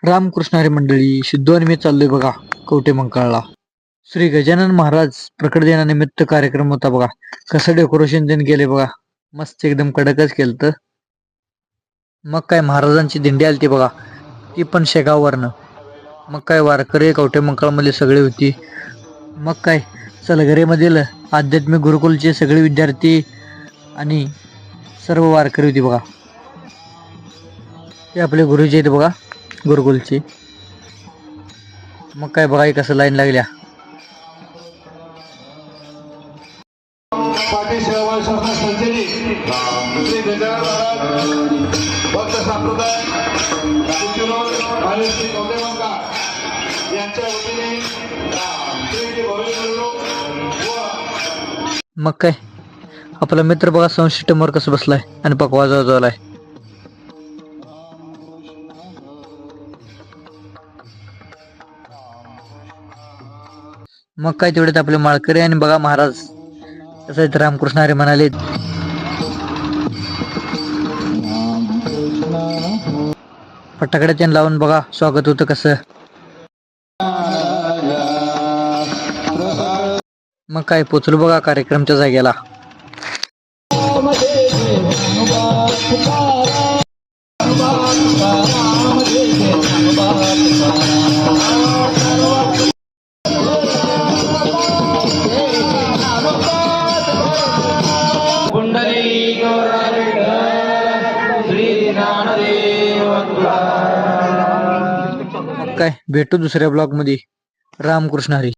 रामकृष्ण हरी मंडळी, सिद्धू आणि मी चाललोय बघा कवठेमंकाळला. श्री गजानन महाराज प्रकट दिनानिमित्त कार्यक्रम होता बघा. कसं डेकोरेशन त्यांनी केले बघा, मस्त एकदम कडकच केलं. मग काय महाराजांची दिंडी आलती बघा, ती पण शेगाववरनं. मग काय वारकरी कवठेमंकाळमध्ये सगळे होती. मग काय सलगरेमधील आध्यात्मिक गुरुकुलचे सगळे विद्यार्थी आणि सर्व वारकरी होती बघा. ते आपले गुरुजी आहेत बघा गुरुकुलची. मग काय बघा कसं लाईन लागल्या. मग काय आपला मित्र बघा साऊंड सिस्टमवर कसं बसलाय आणि पकवा वाजवलाय. मग काय तेवढ्यात आपले माळकरी आणि बघा महाराज कसं आहेत रामकृष्ण हरी म्हणाले. फटाकडे त्यांना लावून बघा स्वागत होतं कसं. मग काय पोचलो बघा कार्यक्रमच्या जागेला. मग काय भेटू दुसऱ्या ब्लॉग मध्ये. रामकृष्ण हरी.